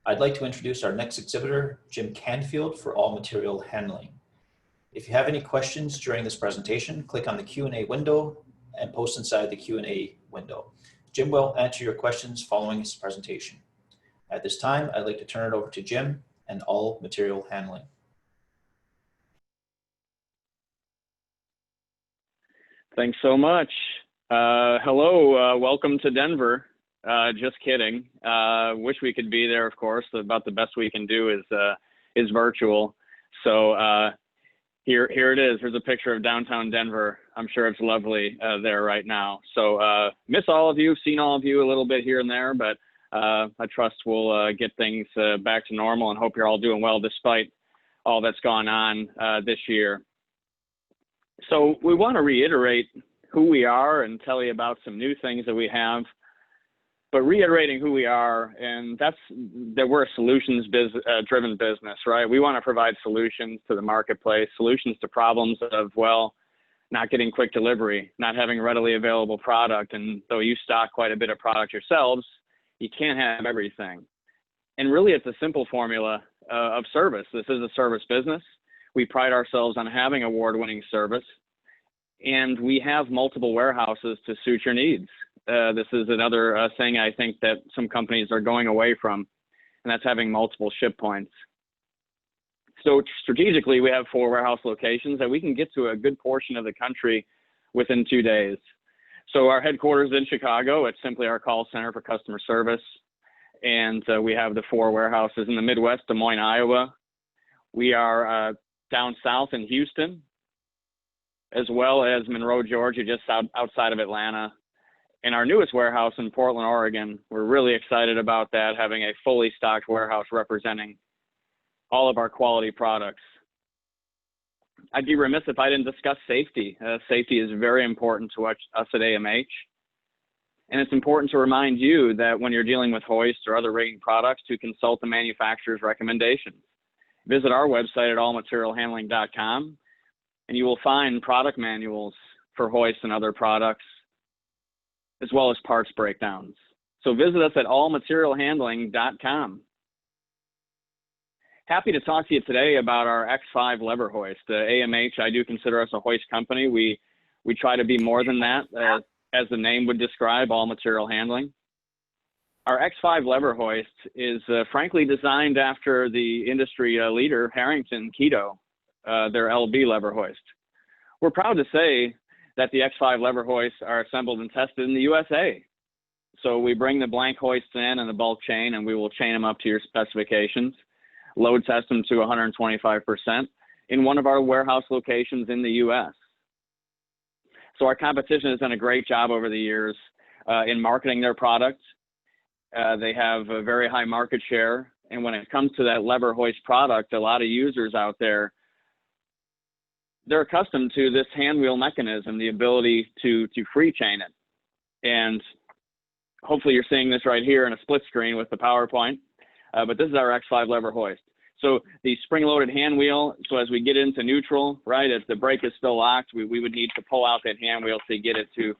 I'd like to introduce our next exhibitor, Jim Canfield, for all material handling. If you have any questions during this presentation, click on the Q&A window and post inside the Q&A window. Jim will answer your questions following his presentation. At this time, I'd like to turn it over to Jim and all material handling. Thanks so much. Hello, welcome to Denver. Just kidding. Wish we could be there, of course. About the best we can do is virtual. So here it is. Here's a picture of downtown Denver. I'm sure it's lovely there right now. So miss all of you, seen all of you a little bit here and there, but I trust we'll get things back to normal and hope you're all doing well despite all that's gone on this year. So we want to reiterate who we are and tell you about some new things that we have, but reiterating who we are, and that's that we're a solutions driven business, right? We want to provide solutions to the marketplace, solutions to problems of, well, not getting quick delivery, not having readily available product. And though you stock quite a bit of product yourselves, you can't have everything. And really it's a simple formula of service. This is a service business. We pride ourselves on having award-winning service, and we have multiple warehouses to suit your needs. This is another thing I think that some companies are going away from, and that's having multiple ship points. So strategically, we have 4 warehouse locations that we can get to a good portion of the country within 2 days. So our headquarters in Chicago, it's simply our call center for customer service. And we have the 4 warehouses in the Midwest, Des Moines, Iowa. We are down south in Houston, as well as Monroe, Georgia, just outside of Atlanta. And our newest warehouse in Portland, Oregon, we're really excited about that, having a fully stocked warehouse representing all of our quality products. I'd be remiss if I didn't discuss safety. Safety is very important to us at AMH. And it's important to remind you that when you're dealing with hoists or other rigging products, to consult the manufacturer's recommendations. Visit our website at allmaterialhandling.com, and you will find product manuals for hoists and other products, as well as parts breakdowns. So visit us at allmaterialhandling.com. Happy to talk to you today about our X5 lever hoist. AMH, I do consider us a hoist company. We try to be more than that, as the name would describe, all material handling. Our X5 lever hoist is frankly designed after the industry leader, Harrington Kito, their LB lever hoist. We're proud to say that the X5 lever hoists are assembled and tested in the USA. So we bring the blank hoists in and the bulk chain, and we will chain them up to your specifications, load test them to 125% in one of our warehouse locations in the US. So our competition has done a great job over the years in marketing their product. They have a very high market share. And when it comes to that lever hoist product, a lot of users out there, they're accustomed to this hand wheel mechanism, the ability to free chain it. And hopefully you're seeing this right here in a split screen with the PowerPoint, but this is our X5 lever hoist. So the spring-loaded hand wheel, so as we get into neutral, right, if the brake is still locked, we would need to pull out that hand wheel to get it to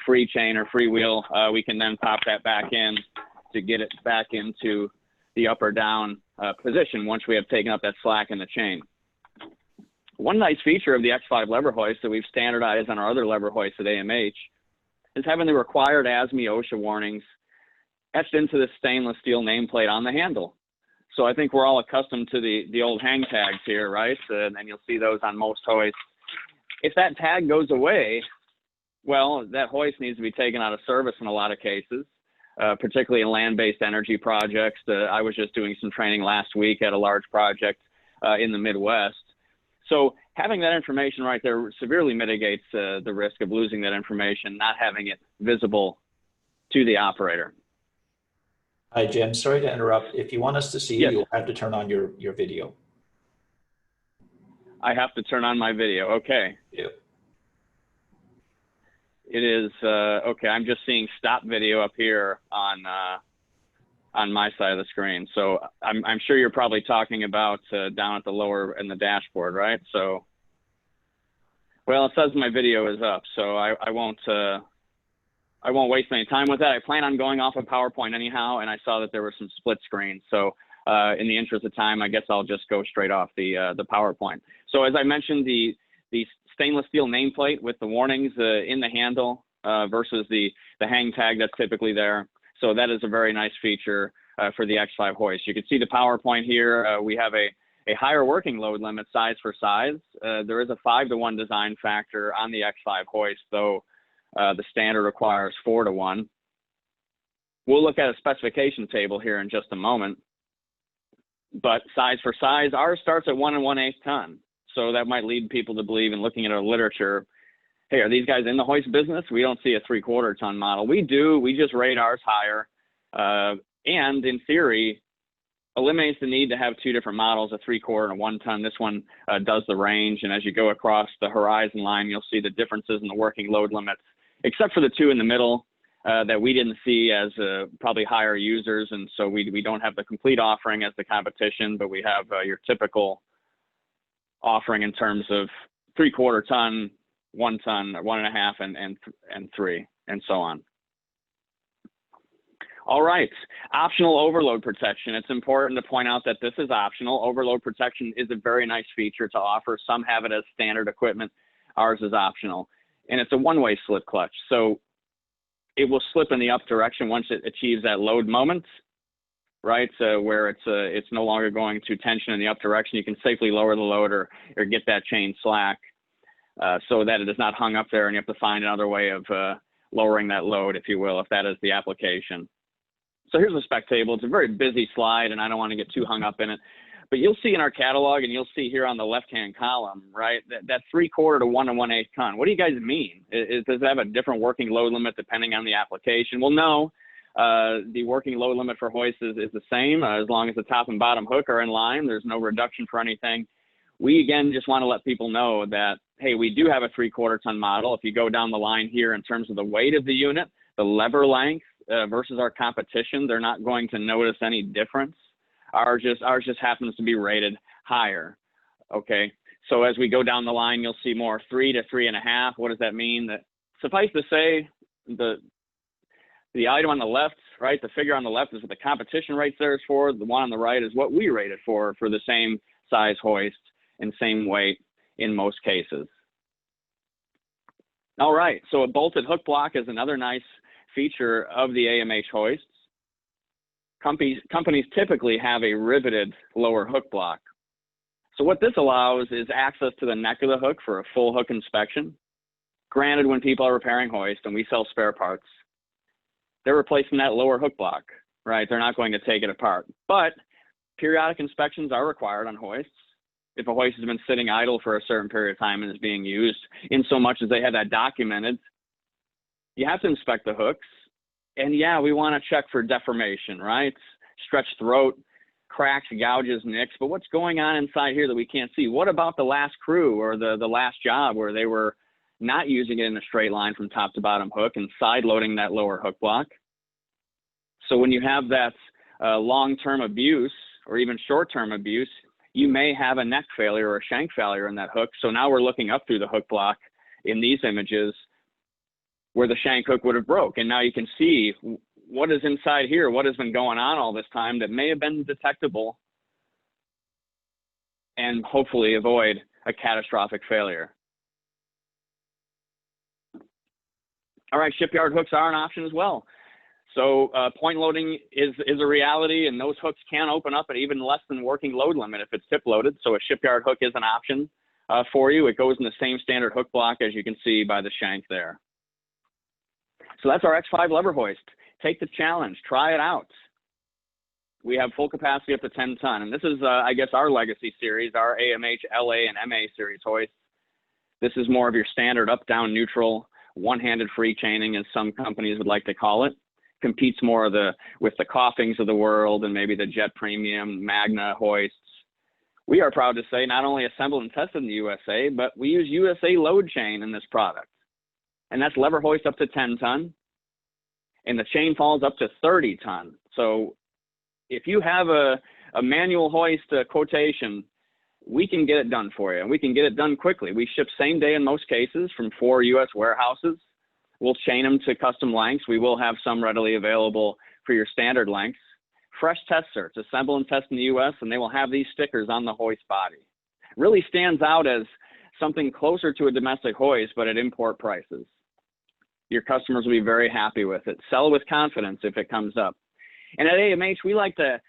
free chain or free wheel. We can then pop that back in to get it back into the up or down position once we have taken up that slack in the chain. One nice feature of the X5 lever hoist that we've standardized on our other lever hoists at AMH is having the required ASME OSHA warnings etched into the stainless steel nameplate on the handle. So I think we're all accustomed to the old hang tags here, right? And you'll see those on most hoists. If that tag goes away, well, that hoist needs to be taken out of service in a lot of cases, particularly in land-based energy projects. I was just doing some training last week at a large project in the Midwest. So having that information right there severely mitigates the risk of losing that information, not having it visible to the operator. Hi, Jim. Sorry to interrupt. If you want us to see you, Yes. you'll have to turn on your video. I have to turn on my video. Okay. Yeah. It is, okay, I'm just seeing stop video up here on my side of the screen. So I'm sure you're probably talking about down at the lower in the dashboard, right? So, well, it says my video is up, so I won't waste any time with that. I plan on going off of PowerPoint anyhow, and I saw that there were some split screens. So in the interest of time, I guess I'll just go straight off the PowerPoint. So as I mentioned, the stainless steel nameplate with the warnings in the handle versus the hang tag that's typically there. So that is a very nice feature for the X5 hoist. You can see the PowerPoint here. We have a higher working load limit size for size. There is a 5-to-1 design factor on the X5 hoist, though the standard requires 4-to-1. We'll look at a specification table here in just a moment. But size for size, ours starts at 1 1/8 ton. So that might lead people to believe, in looking at our literature, hey, are these guys in the hoist business? We don't see a 3/4 ton model. We do. We just rate ours higher. And in theory, eliminates the need to have 2 different models, a 3/4 and a 1 ton. This one does the range. And as you go across the horizon line, you'll see the differences in the working load limits, except for the 2 in the middle that we didn't see as probably higher users. And so we don't have the complete offering as the competition, but we have your typical offering in terms of 3/4 ton, 1 ton, 1.5, and 3, and so on. All right, optional overload protection. It's important to point out that this is optional. Overload protection is a very nice feature to offer. Some have it as standard equipment. Ours is optional. And it's a one-way slip clutch. So it will slip in the up direction once it achieves that load moment, right? Where it's no longer going to tension in the up direction. You can safely lower the load or get that chain slack so that it is not hung up there and you have to find another way of lowering that load, if you will, if that is the application. So here's the spec table. It's a very busy slide, and I don't want to get too hung up in it. But you'll see in our catalog, and you'll see here on the left-hand column, right, that 3/4 to 1 1/8 ton. What do you guys mean? Does it have a different working load limit depending on the application? Well, no. The working load limit for hoists is the same as long as the top and bottom hook are in line. There's no reduction for anything. We, again, just want to let people know that, hey, we do have a 3/4 ton model. If you go down the line here in terms of the weight of the unit, the lever length versus our competition, they're not going to notice any difference. Ours just happens to be rated higher. Okay, so as we go down the line, you'll see more 3 to 3.5. What does that mean? That suffice to say, the item on the left, right, the figure on the left is what the competition rates theirs for. The one on the right is what we rate it for the same size hoist and same weight in most cases. All right, so a bolted hook block is another nice feature of the AMH hoists. Companies typically have a riveted lower hook block. So what this allows is access to the neck of the hook for a full hook inspection. Granted, when people are repairing hoist and we sell spare parts, they're replacing that lower hook block, right? They're not going to take it apart. But periodic inspections are required on hoists. If a hoist has been sitting idle for a certain period of time and is being used, in so much as they have that documented, you have to inspect the hooks. And yeah, we want to check for deformation, right? Stretched throat, cracks, gouges, nicks. But what's going on inside here that we can't see? What about the last crew or the last job where they were not using it in a straight line from top to bottom hook and side loading that lower hook block? So when you have that long-term abuse or even short-term abuse, you may have a neck failure or a shank failure in that hook. So now we're looking up through the hook block in these images where the shank hook would have broke. And now you can see what is inside here, what has been going on all this time that may have been detectable and hopefully avoid a catastrophic failure. All right, shipyard hooks are an option as well. So point loading is a reality, and those hooks can open up at even less than working load limit if it's tip loaded. So a shipyard hook is an option for you. It goes in the same standard hook block as you can see by the shank there. So that's our X5 lever hoist. Take the challenge, try it out. We have full capacity up to 10 ton. And this is, I guess, our legacy series, our AMH, LA, and MA series hoist. This is more of your standard up, down, neutral, one-handed free chaining, as some companies would like to call it. Competes more with the Coffings of the world and maybe the Jet Premium, Magna hoists. We are proud to say not only assembled and tested in the USA, but we use USA load chain in this product. And that's lever hoist up to 10 ton. And the chain falls up to 30 ton. So if you have a manual hoist quotation, we can get it done for you. And we can get it done quickly. We ship same day in most cases from 4 US warehouses. We'll chain them to custom lengths. We will have some readily available for your standard lengths. fresh test certs, assemble and test in the US, and they will have these stickers on the hoist body. Really stands out as something closer to a domestic hoist, but at import prices. Your customers will be very happy with it. Sell with confidence if it comes up. And at AMH, we like to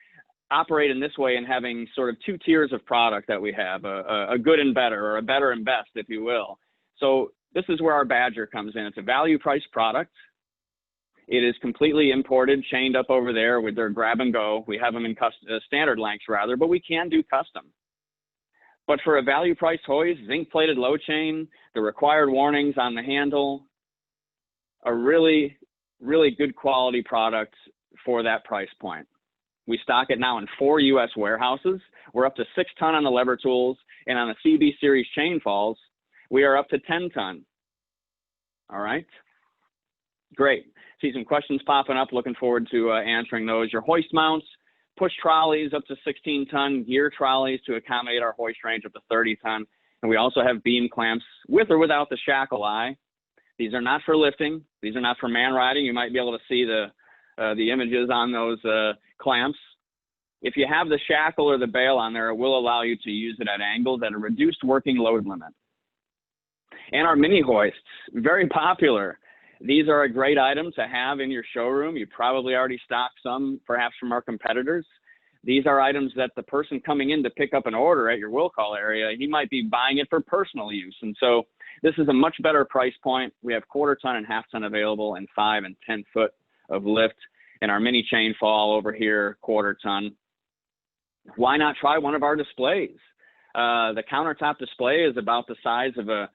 operate in this way in having sort of two tiers of product that we have, a good and better, or a better and best, if you will. So this is where our Badger comes in. It's a value price product. It is completely imported, chained up over there with their grab and go. We have them in standard lengths rather, but we can do custom. But for a value price hoist, zinc plated low chain, the required warnings on the handle, a really, really good quality product for that price point. We stock it now in 4 US warehouses. We're up to 6 ton on the lever tools, and on the CB series chain falls, we are up to 10 ton. All right, great. See some questions popping up. Looking forward to answering those. Your hoist mounts, push trolleys up to 16 ton, gear trolleys to accommodate our hoist range up to 30 ton. And we also have beam clamps with or without the shackle eye. These are not for lifting. These are not for man riding. You might be able to see the images on those clamps. If you have the shackle or the bail on there, it will allow you to use it at angles at a reduced working load limit. And our mini hoists, very popular. These are a great item to have in your showroom. You probably already stocked some, perhaps from our competitors. These are items that the person coming in to pick up an order at your will call area, he might be buying it for personal use. And so this is a much better price point. We have 1/4 ton and 1/2 ton available, and 5 and 10 foot of lift. And our mini chain fall over here, 1/4 ton. Why not try one of our displays? The countertop display is about the size of a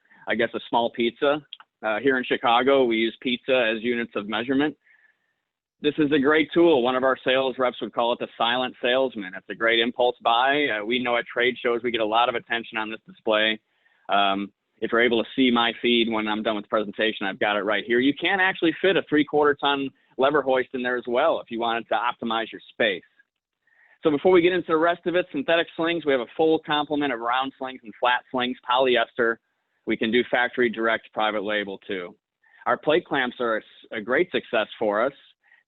small pizza. Here in Chicago, we use pizza as units of measurement. This is a great tool. One of our sales reps would call it the silent salesman. It's a great impulse buy. We know at trade shows we get a lot of attention on this display. If you're able to see my feed when I'm done with the presentation, I've got it right here. You can actually fit a 3/4 ton lever hoist in there as well if you wanted to optimize your space. So before we get into the rest of it, synthetic slings, we have a full complement of round slings and flat slings, polyester. We can do factory direct private label too. Our plate clamps are a great success for us.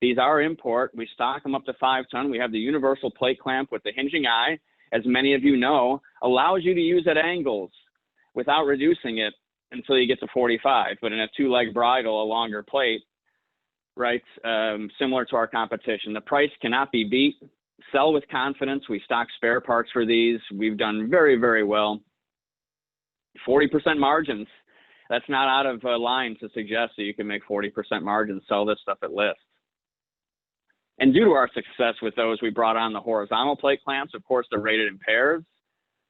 These are import. We stock them up to 5 ton. We have the universal plate clamp with the hinging eye, as many of you know, allows you to use at angles without reducing it until you get to 45. But in a 2-leg bridle, a longer plate, right, similar to our competition. The price cannot be beat. Sell with confidence. We stock spare parts for these. We've done very, very well. 40% margins. That's not out of line to suggest that you can make 40% margins, sell this stuff at list. And due to our success with those, we brought on the horizontal plate clamps. Of course, they're rated in pairs.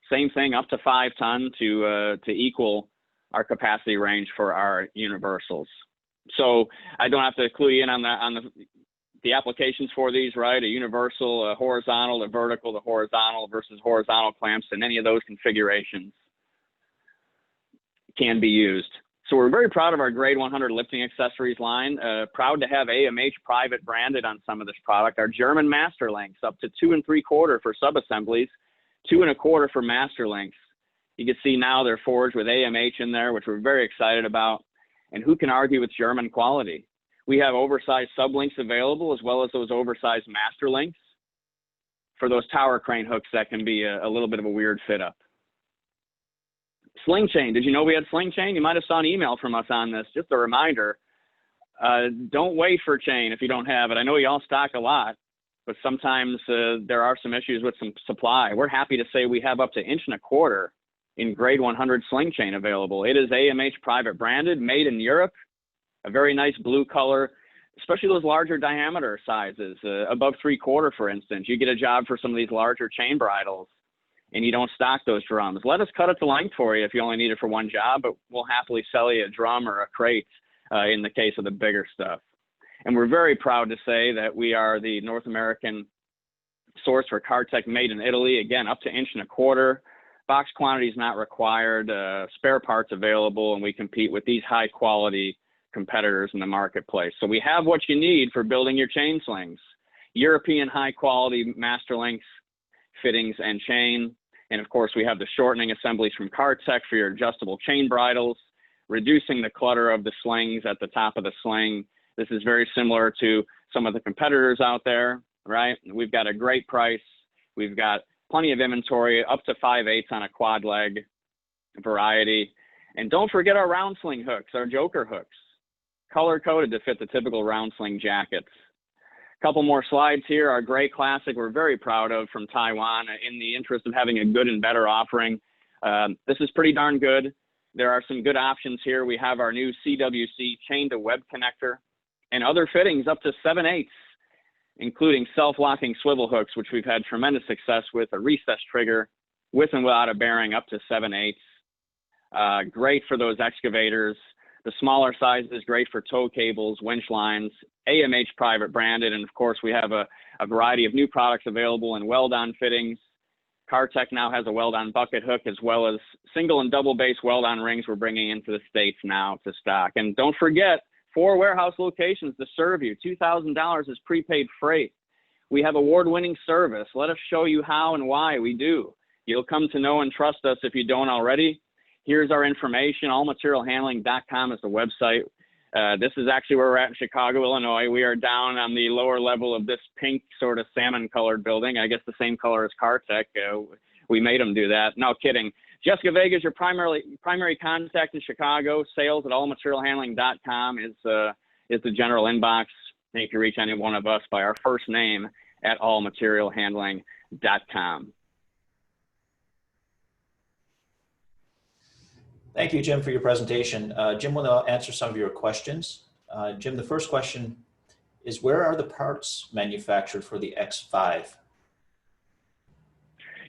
Same thing, up to 5 ton to equal our capacity range for our universals. So I don't have to clue you in on the applications for these, right? A universal, a horizontal, a vertical, the horizontal versus horizontal clamps, and any of those configurations can be used. So we're very proud of our grade 100 lifting accessories line. Proud to have AMH private branded on some of this product. Our German master lengths up to 2 3/4 for sub-assemblies, 2 1/4 for master lengths. You can see now they're forged with AMH in there, which we're very excited about. And who can argue with German quality? We have oversized sub-links available, as well as those oversized master links for those tower crane hooks that can be a little bit of a weird fit up. Sling Chain. Did you know we had Sling Chain? You might have saw an email from us on this. Just a reminder, don't wait for chain if you don't have it. I know you all stock a lot, but sometimes there are some issues with some supply. We're happy to say we have up to 1 1/4 in grade 100 Sling Chain available. It is AMH private branded, made in Europe, a very nice blue color, especially those larger diameter sizes, above 3/4, for instance. You get a job for some of these larger chain bridles and you don't stock those drums. Let us cut it to length for you if you only need it for one job, but we'll happily sell you a drum or a crate in the case of the bigger stuff. And we're very proud to say that we are the North American source for Cartech made in Italy. Again, up to 1 1/4. Box quantities not required, spare parts available, and we compete with these high quality competitors in the marketplace. So we have what you need for building your chain slings. European high quality master links, fittings, and chain. And of course, we have the shortening assemblies from Cartech for your adjustable chain bridles, reducing the clutter of the slings at the top of the sling. This is very similar to some of the competitors out there. right? We've got a great price. We've got plenty of inventory, up to 5/8 on a quad leg variety. And don't forget our round sling hooks, our Joker hooks, color coded to fit the typical round sling jackets. Couple more slides here. Our gray classic we're very proud of from Taiwan, in the interest of having a good and better offering. This is pretty darn good. There are some good options here. We have our new CWC chain to web connector and other fittings up to 7/8, including self-locking swivel hooks, which we've had tremendous success with, a recessed trigger with and without a bearing up to 7/8. Great for those excavators. The smaller size is great for tow cables, winch lines, AMH private branded, and of course we have a variety of new products available in weld-on fittings. Cartech now has a weld-on bucket hook, as well as single and double base weld-on rings we're bringing into the States now to stock. And don't forget, 4 warehouse locations to serve you. $2,000 is prepaid freight. We have award-winning service. Let us show you how and why we do. You'll come to know and trust us if you don't already. Here's our information. Allmaterialhandling.com is the website. This is actually where we're at in Chicago, Illinois. We are down on the lower level of this pink sort of salmon-colored building. I guess the same color as Cartech. We made them do that. No kidding. Jessica Vega is your primary contact in Chicago. Sales at allmaterialhandling.com is the general inbox. And you can reach any one of us by our first name at allmaterialhandling.com. Thank you, Jim, for your presentation. Jim will now answer some of your questions. Jim, the first question is, where are the parts manufactured for the X5?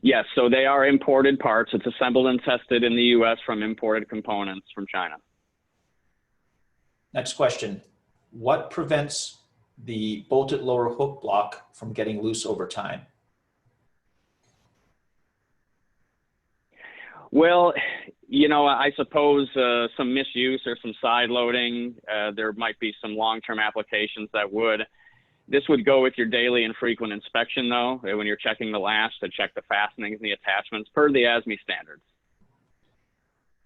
Yes, so they are imported parts. It's assembled and tested in the U.S. from imported components from China. Next question. What prevents the bolted lower hook block from getting loose over time? Well, you know, I suppose some misuse or some side loading. There might be some long-term applications that would. This would go with your daily and frequent inspection, though, when you're checking the lash to check the fastenings and the attachments per the ASME standards.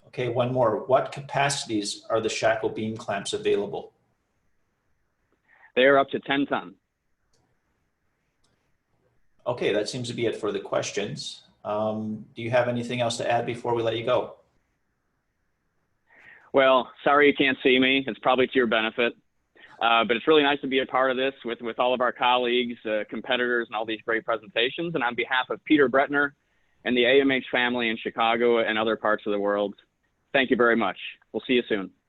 Okay, one more. What capacities are the shackle beam clamps available? They are up to 10 ton. Okay, that seems to be it for the questions. Do you have anything else to add before we let you go? Well, sorry you can't see me. It's probably to your benefit. But it's really nice to be a part of this with all of our colleagues, competitors, and all these great presentations. And on behalf of Peter Bretner and the AMH family in Chicago and other parts of the world, thank you very much. We'll see you soon.